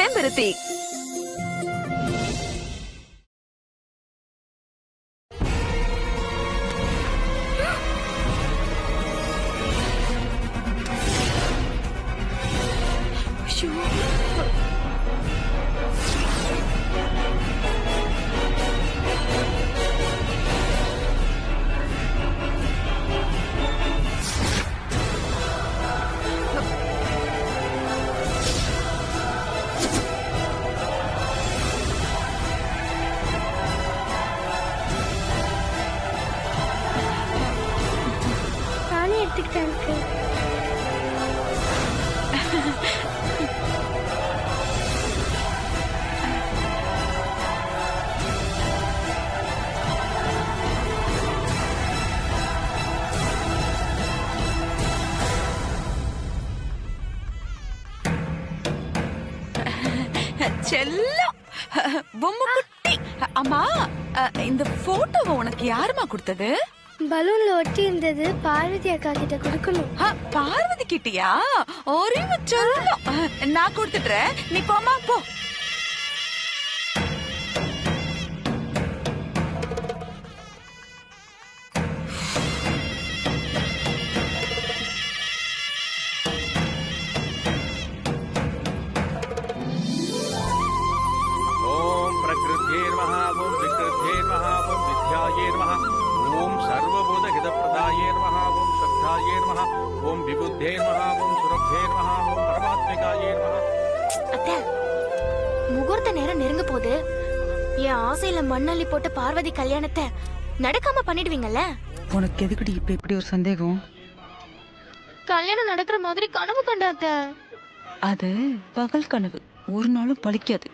செம்பருத்தி. நானே எடுத்துக்கிட்டேன். செல்லம் பொம்மை குட்டி. அம்மா, இந்த போட்டோவை உனக்கு யாருமா கொடுத்தது? பலூன்ல ஒட்டி இருந்தது, பார்வதி அக்கா கிட்ட கொடுக்கணும். பார்வதி கிட்டியா? ஒரே செல்லம். நான் கொடுத்துட்றேன், நீ போமா போ. முகூர்த்த நேரம் நெருங்க போது. என் ஆசையில மண்ணள்ளி போட்ட பார்வதி கல்யாணத்தை நடக்காம பண்ணிடுவீங்கல்ல? உனக்கு எதுக்குடி இப்ப இப்படி ஒரு சந்தேகம்? கல்யாணம் நடக்கிற மாதிரி கனவு கண்டாத்த. அது பகல் கனவு, ஒரு நாளும் பழிக்காது.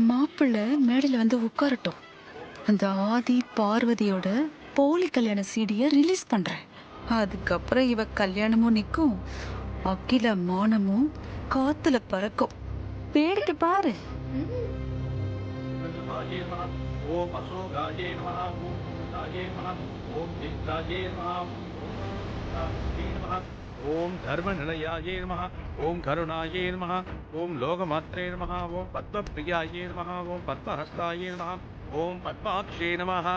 மாப்பிள்ளை மேடையில வந்து உட்காரட்டும். அந்த ஆதி பார்வதியோட போலி கல்யாண சீடிய ரிலீஸ் பண்றேன். அதுக்கப்புறம் இவ கல்யாணமும் நிக்கும், அகில மானமும் காத்துல பறக்கும். வேடிக்கை பாரு. ஓம் தர்மநிலையாயே நமஹ, ஓம் கருணாயே நமஹ, ஓம் லோகமாத்ரே நமஹ, ஓம் பத்மப்ரியாயே நமஹ, ஓம் பத்மஹஸ்தாயே நமஹ, ஓம் பத்மாக்ஷே நமஹ.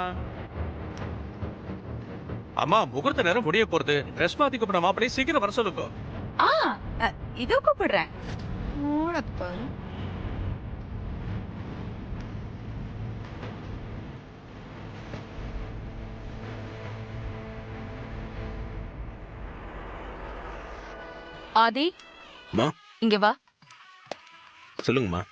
அம்மா, முகூர்த்த நேரம் முடிய போறது. ட்ரெஸ் மாத்தி கூப்பிட மாப்பிள்ளை சீக்கிரம் வர சொல்லுங்க. இதோ கூப்பிடுறேன். ஆதி, அம்மா, இங்க வா. சொல்லுங்கம்மா.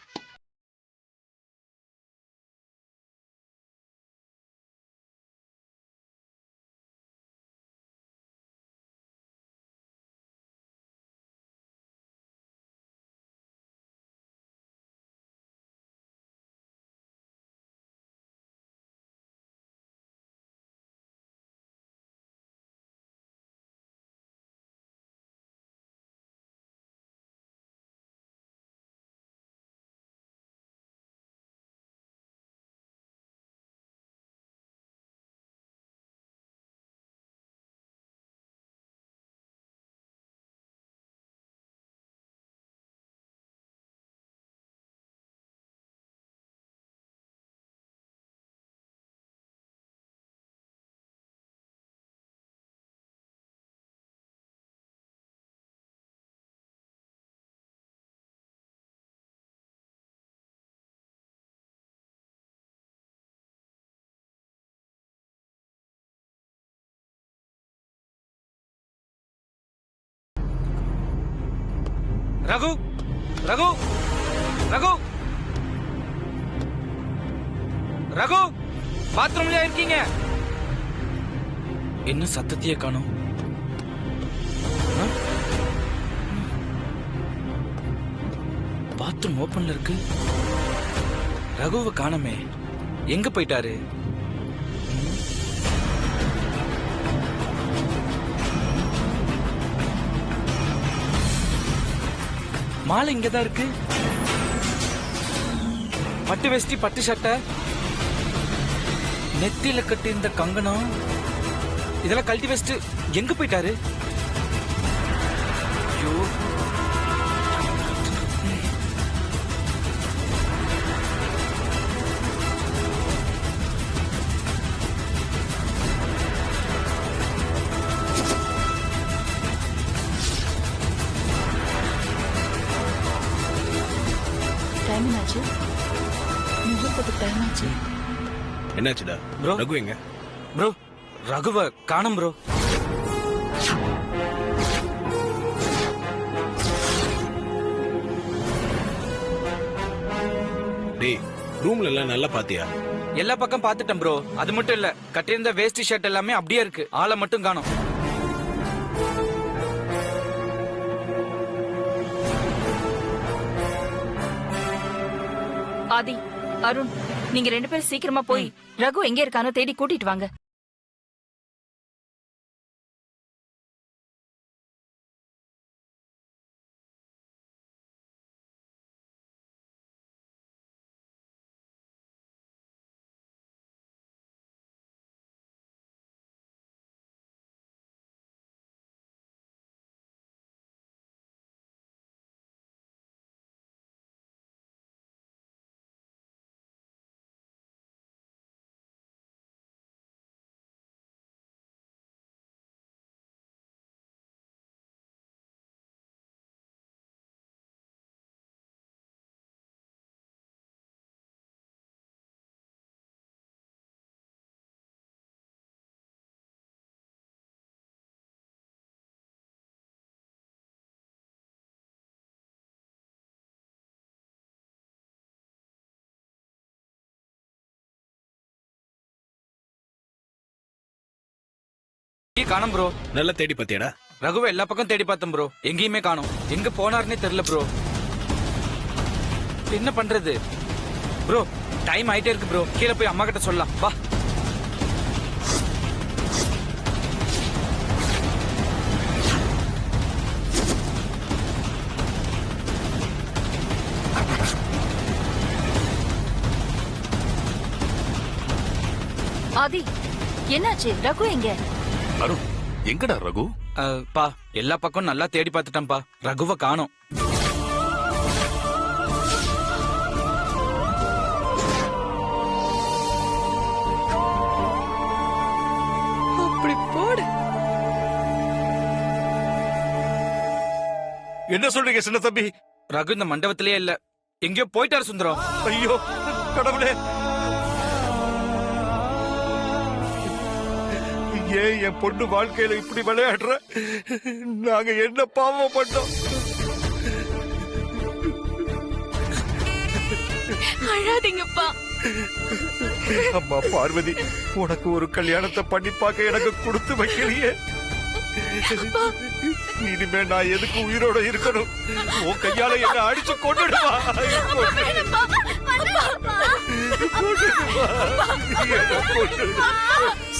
ரகு, ரகு, ரகு, ரகு, பாத்ரூம்ல இருக்கீங்க? என்ன சத்தத்தையே காணோம்? பாத்ரூம் ஓபன்ல இருக்கு. ரகுவை காணமே, எங்க போயிட்டாரு? மாலை இங்கதான் இருக்கு. பட்டு வேஷ்டி, பட்டு சட்டை, நெத்தியில கட்டி இந்த கங்கணம், இதெல்லாம் கழட்டி வச்சுட்டு எங்க போயிட்டாரு? ஐயோ, டைம் என்னாச்சு? முகூர்த்தத்துக்கு டைம் ஆச்சு. என்னாச்சுடா Bro. ரகு எங்க? ப்ரோ ரகுவ காணோம் ப்ரோ. டேய் ரூம்ல எல்லாம் நல்லா பாத்தியா? எல்லா பக்கம் பாத்துட்டேன் ப்ரோ. அது மட்டும் இல்ல, கட்டியிருந்த வேஷ்டி ஷர்ட் எல்லாமே அப்படியே இருக்கு. ஆளை மட்டும் காணோம். ஆதி, அருண், நீங்க 2 பேரும் சீக்கிரமா போய் ரகு எங்க இருக்கானோ தேடி கூட்டிட்டு வாங்க. காணோம் ப்ரோ. நல்லா தேடி பாத்தியாடா? ரகுவை எல்லா பக்கம் தேடி பார்த்தேன் ப்ரோ. எங்கேயுமே காணோம். எங்க போனாருன்னே தெரியல ப்ரோ. என்ன பண்றது ப்ரோ? டைம் ஆயிட்டே இருக்கு ப்ரோ. கீழே போய் அம்மா கிட்ட சொல்லலாம் வா. ஆதி, என்னாச்சு? ரகு எங்க? அருண் எங்கடா ரகு? பா எல்லா பக்கம் நல்லா தேடி பார்த்துட்டேன்ப்பா. ரகுவை காணோம். அப்படி போடு. என்ன சொல்றீங்க சின்ன தம்பி? ரகு இந்த மண்டபத்திலேயே இல்ல. எங்கேயோ போயிட்டாரு சுந்தரம். ஐயோ கடவுளே, ஏன் என் பொண்ணு வாழ்க்கையில இப்படி விளையாடுற? நாங்க என்ன பாவம் பண்ணோம்? அழாதீங்கப்பா. அம்மா பார்வதி, உனக்கு ஒரு கல்யாணத்தை பண்ணி பார்க்க எனக்கு கொடுத்து வைக்கலையே. இனிமே நான் எதுக்கு உயிரோட இருக்கணும்? உன் கையால என்ன அடிச்சு கொண்டுடுவா.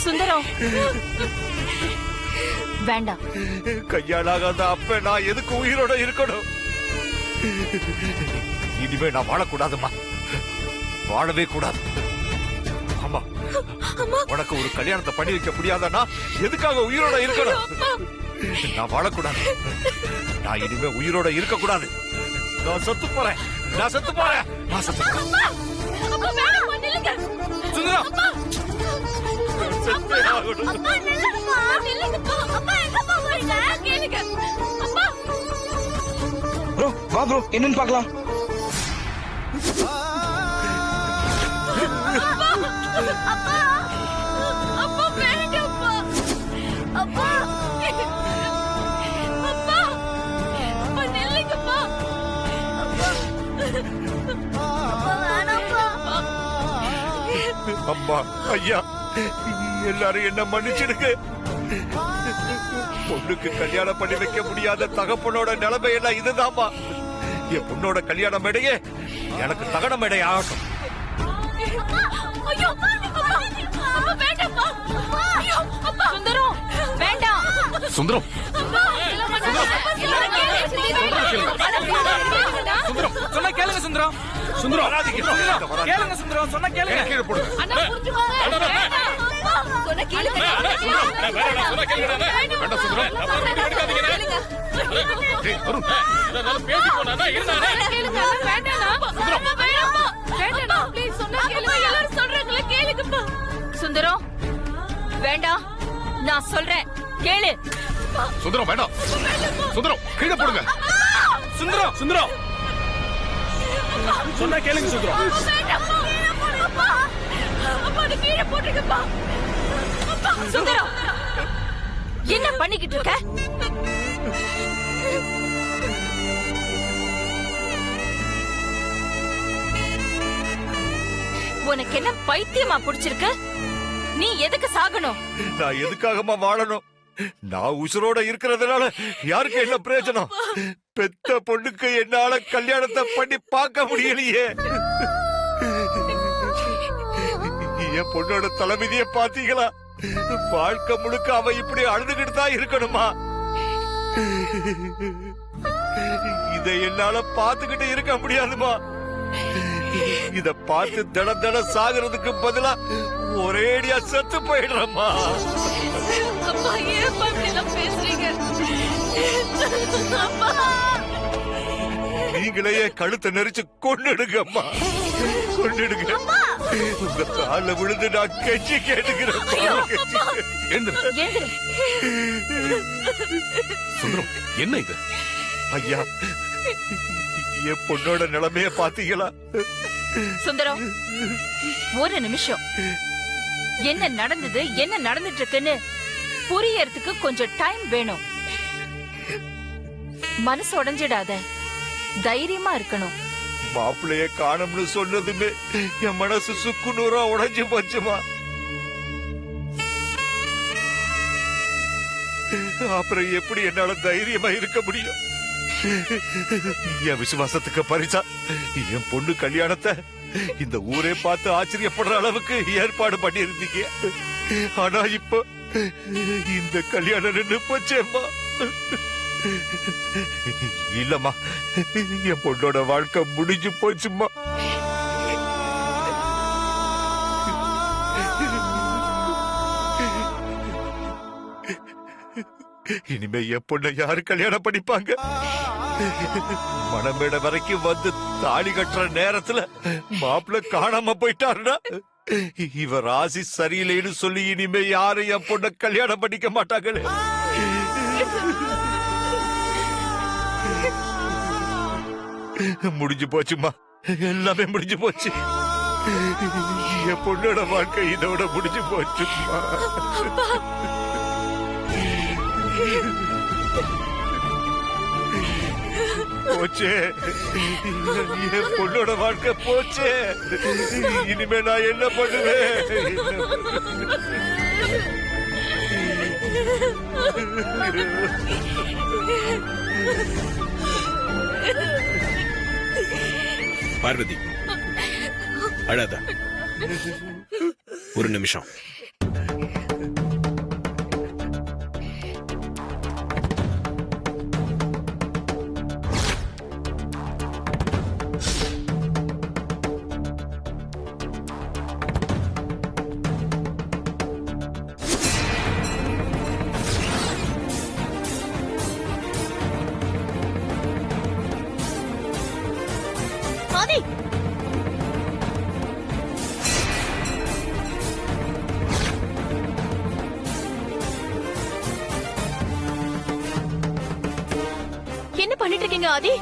சுந்தரம், வேண்டாம். கையாலாகாத அப்ப நான் எதுக்கு உயிரோட இருக்கணும்? இனிமே நான் வாழக்கூடாதுமா, வாழவே கூடாது. ஆமா, உனக்கு ஒரு கல்யாணத்தை பண்ணி வைக்க முடியாதனா எதுக்காக உயிரோட இருக்கணும்? நான் வாழக்கூடாது. நான் இனிமே உயிரோட இருக்க கூடாது. நான் செத்து போறேன். நான் செத்து போறேன். நான் செத்து போறேன். சுந்தரம் செத்தே ஆகணும். ப்ரோ வா ப்ரோ, என்னன்னு பார்க்கலாம். அம்மா, ஐயா, எல்லாரும் என்ன மன்னிச்சிடுங்க. பொண்ணுக்கு கல்யாணம் பண்ணி வைக்க முடியாத தகப்பனோட நிலைமை எல்லாம் இதுதான்மா. என் பொண்ணோட கல்யாண மேடையே எனக்கு தகன மேடை ஆகட்டும். சுந்தரம், வேண்டாம். சுந்தரம், சுந்தரம் சொன்னா கேளுங்க சுந்தரம். சுந்தரம் கேளுங்க சுந்தரம், சொன்னா கேளுங்க. கீழே போடுங்க. சுந்தரம், வேண்டாம். நான் சொல்றேன் கேளு. சுந்தரம் வேண்டாம். சுந்தரம் கீழே போடுங்க. சுந்தரம் சுந்தரம் சொன்னா கேளுங்க சுந்தரம். சுந்தரம் என்ன பண்ணிக்கிட்டு இருக்க? உனக்கு என்ன பைத்தியமா புடிச்சிருக்கு? நீ எதுக்கு சாகணும்? நான் எதுக்காகமா வாழணும்? நான் உசுரோட இருக்கிறதுனால யாருக்கு என்ன பிரயோஜனம்? பெத்த பொண்ணுக்கு என்னால கல்யாணத்தை பண்ணி பார்க்க முடியலையே. என் பொண்ணோட தலைவிதிய பாத்தீங்களா? வாழ்க்கை முழுக்க அவ இப்படி அழுதுகிட்டு தான் இருக்கணுமா? இதை என்னால பாத்துக்கிட்டு இருக்க முடியாதுமா. இத பார்த்து தட சாகுறதுக்கு பதிலா ஒரேடியா செத்து போயிடுறமா. அப்பா ஏன் பேசுறீங்க? நீங்களே கழுத்தை நெரிச்சு கொன்னுடுங்கம்மா, கொன்னுடுங்க. உங்க கால விழுந்து நான் கெஞ்சி கேட்டுக்கிறேன். சுந்தரம், என்ன இது? ஐயா, என் பொண்ணோட நிலைமைய பாத்தீங்களா? சுந்தரம் ஒரு நிமிஷம். என்ன நடந்தது, என்ன நடந்துட்டு இருக்குன்னு புரியறதுக்கு கொஞ்சம் டைம் வேணும். மனசு உடைஞ்சிடாத, தைரியமா இருக்கணும். மாப்பிள்ளைய காணும்னு சொன்னதுமே என் மனசு சுக்கு நூறா உடைஞ்சு போச்சுமா. அப்புறம் எப்படி என்னால தைரியமா இருக்க முடியும்? என் விசுவாசத்துக்கு பரிசா என் பொண்ணு கல்யாணத்தை இந்த ஊரே பார்த்து ஆச்சரியப்படுற அளவுக்கு ஏற்பாடு பண்ணியிருந்தீங்க. ஆனா இப்போ இந்த கல்யாணம் நின்னு போச்சேம்மா. இல்லம்மா, என் பொண்ணோட வாழ்க்கை முடிஞ்சு போச்சுமா. இனிமே என் பொண்ணை யாரு கல்யாணம் பண்ணிப்பாங்க? மணமேடை வரைக்கும் வந்து தாலி கட்டுற நேரத்துல மாப்பிள்ள காணாம போயிட்டாருன்னா இவ ராசி சரியில்லைன்னு சொல்லி இனிமே யாரும் என் பொண்ணை கல்யாணம் பண்ணிக்க மாட்டாங்களே. முடிஞ்சு போச்சுமா, எல்லாமே முடிஞ்சு போச்சு. என் பொண்ணோட வாழ்க்கை இதோட முடிஞ்சு போச்சுமா. போச்சே, என் பொண்ணோட வாழ்க்கை போச்சே. இனிமே நான் என்ன பண்ணுவேன்? பார்வதி, அழாத. ஒரு நிமிஷம். ஆதி, என்ன பண்ணிட்டு இருக்கீங்க ஆதி?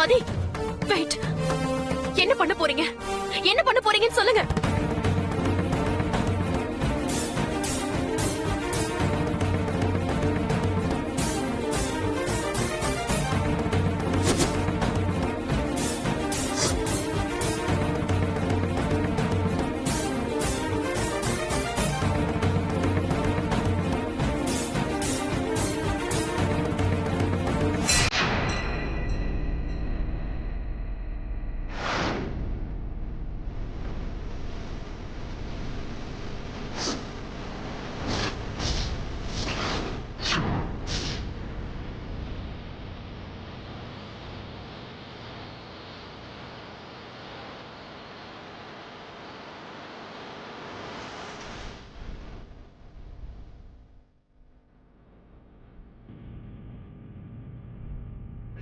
ஆதி, வெயிட். என்ன பண்ண போறீங்க? என்ன பண்ண போறீங்கன்னு சொல்லுங்க.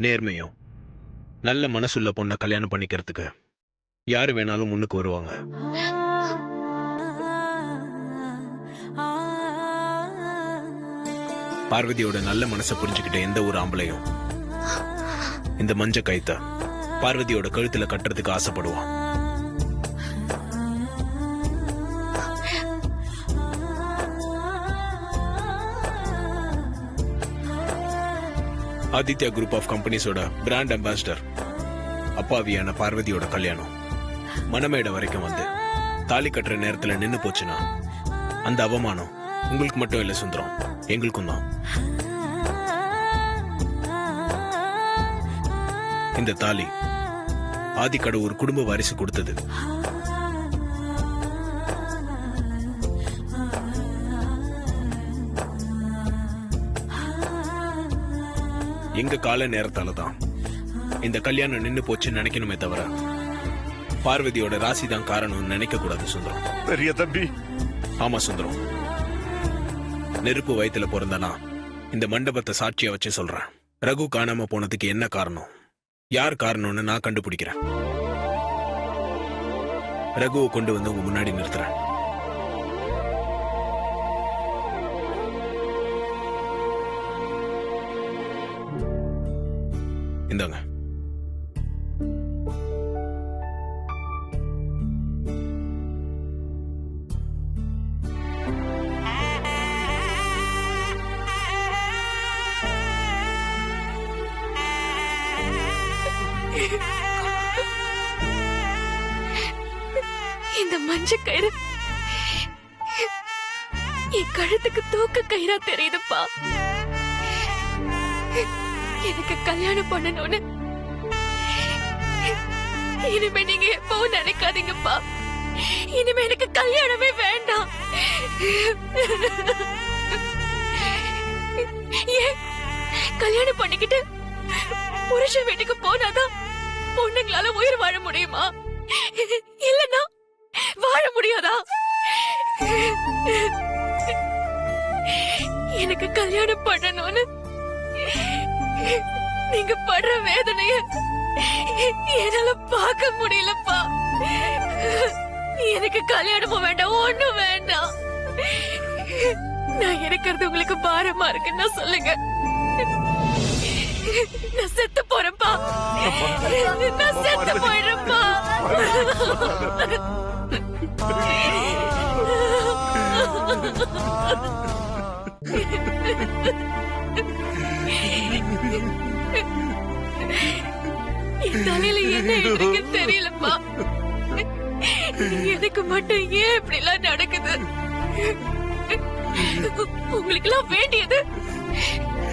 நேர்மையும் நல்ல மனசுள்ள பொண்ணை கல்யாணம் பண்ணிக்கிறதுக்கு யாரு வேணாலும் முன்னுக்கு வருவாங்க. பார்வதியோட நல்ல மனசை புரிஞ்சுக்கிட்ட எந்த ஒரு ஆம்பளையும் இந்த மஞ்ச கயித்தை பார்வதியோட கழுத்துல கட்டுறதுக்கு ஆசைப்படுவான். ஆதித்யா குரூப் ஆஃப் கம்பெனிஸோட பிராண்ட் அம்பாசிடர் அப்பாவியான பார்வதியோட கல்யாணம் மணமேடை வரைக்கும் வந்து தாலி கட்டுற நேரத்துல நின்னு போச்சுன்னா அந்த அவமானம் உங்களுக்கு மட்டும் இல்ல சுந்தரம், எங்களுக்கும் தான். இந்த தாலி ஆதிக்கடை ஒரு குடும்ப வாரிசு கொடுத்தது. எங்க கால நேரத்தால தான் இந்த கல்யாணம் நின்னு போச்சுன்னு நினைக்கணுமே தவிர பார்வதியோட ராசி தான் காரணம் நினைக்க கூடாது சுந்தரம். பெரிய தம்பி. ஆமா சுந்தரம், நெருப்பு வயித்துல பிறந்தனா இந்த மண்டபத்தை சாட்சியா வச்சு சொல்றேன். ரகு காணாம போனதுக்கு என்ன காரணம், யார் காரணம்னு நான் கண்டுபிடிக்கிறேன். ரகுவை கொண்டு வந்து உங்க முன்னாடி நிறுத்துறேன். இந்தாங்க. இந்த மஞ்ச கயிறு என் கழுத்துக்கு தூக்க கயிறா தெரியுதுப்பா. எனக்கு கல்யாணம் பண்ணணும்னு இனிமே நீங்க எப்பவும் நினைக்காதீங்கப்பா. இனிமே எனக்கு கல்யாணமே வேண்டாம். ஏன் கல்யாணம் பண்ணிக்கிட்டு புருஷன் வீட்டுக்கு போனாதான் பொண்ணுங்களால உயிர் வாழ முடியுமா? இல்லன்னா வாழ முடியாதா? எனக்கு கல்யாணம் பண்ணணும்னு நீங்க படுற வேதனைய என்னால பார்க்க முடியலப்பா. எனக்கு கல்யாணமும் வேண்டாம், ஒண்ணும் வேண்டாம். நான் இருக்கிறது உங்களுக்கு பாரமா இருக்குன்னா சொல்லுங்க. நான் செத்து போறேன்ப்பா. நான் செத்து போயிடுறேன்ப்பா. என் தலையில என்ன இருக்குன்னு தெரியலப்பா. எனக்கு மட்டும் ஏன் இப்படி எல்லாம் நடக்குது? உங்களுக்கு எல்லாம் வேண்டியது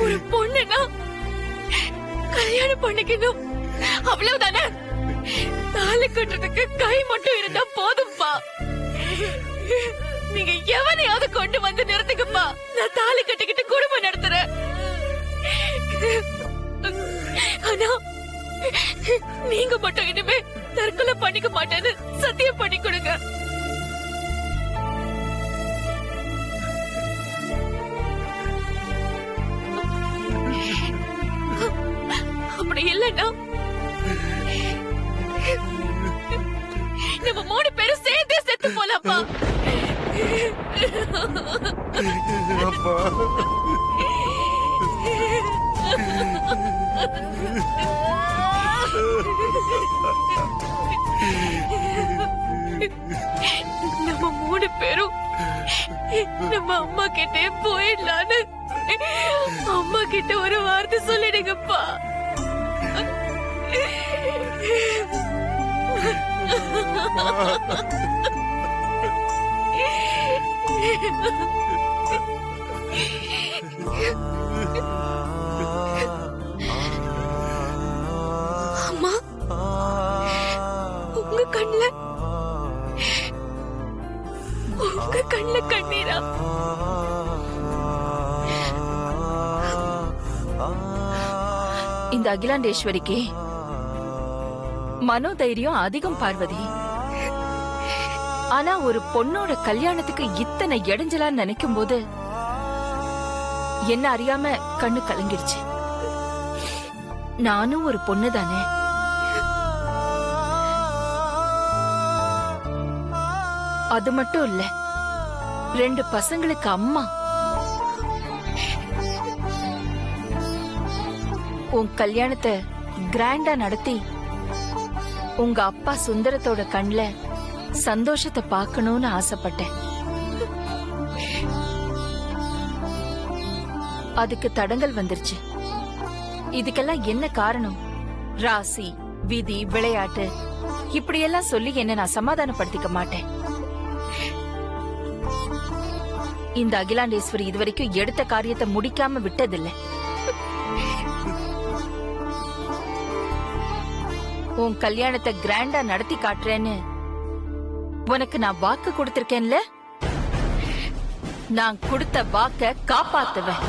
ஒரு பொண்ணுனா கல்யாணம் பண்ணிக்கணும், அவ்வளவுதானே? தாலி கட்டுறதுக்கு கை மட்டும் இருந்தா போதும்பா. நீங்க எவனையாவது கொண்டு வந்து நிறுத்துங்கப்பா. நான் தாலி கட்டிக்கிட்டு குடும்பம் நடத்துறேன். ஆனா நீங்க மட்டும் இனிமே தற்கொலை பண்ணிக்க மாட்டேன்னு சத்தியம் பண்ணி கொடுங்க. அப்படி இல்லன்னா நம்ம 3 பேரும் சேர்ந்தே செத்து போலாம்ப்பா. அப்பா. நம்ம 3 பேரும் நம்ம அம்மா கிட்டே போயிடலான்னு அம்மா கிட்ட ஒரு வார்த்தை சொல்லிடுங்கப்பா. அம்மா, உங்க கண்ணுல கண்ணீரா? இந்த அகிலாண்டேஸ்வரிக்கு மனோதைரியம் அதிகம் பார்வதி. ஆனா ஒரு பொண்ணோட கல்யாணத்துக்கு இத்தனை இடைஞ்சலா நினைக்கும் போது என்ன அறியாம கண்ணு கலங்கிடுச்சு. நானும் ஒரு பொண்ணு தானே. அது மட்டும் இல்ல, 2 பசங்களுக்கு அம்மா. உன் கல்யாணத்தை கிராண்டா நடத்தி உங்க அப்பா சுந்தரத்தோட கண்ல சந்தோஷத்தை பார்க்கணும்னு ஆசைப்பட்டேன். அதுக்கு தடங்கல் வந்துருச்சு. இதுக்கெல்லாம் என்ன காரணம்? ராசி, விதி, விளையாட்டு இப்படியெல்லாம் சொல்லி என்ன நான் சமாதானப்படுத்திக்க மாட்டேன். இந்த அகிலாண்டேஸ்வரி இதுவரைக்கும் எடுத்த காரியத்தை முடிக்காம விட்டதில்லை. உன் கல்யாணத்தை கிராண்டா நடத்தி காட்டுறேன்னு உனக்கு நான் வாக்கு கொடுத்திருக்கேன்ல, நான் கொடுத்த வாக்க காப்பாத்துவேன்.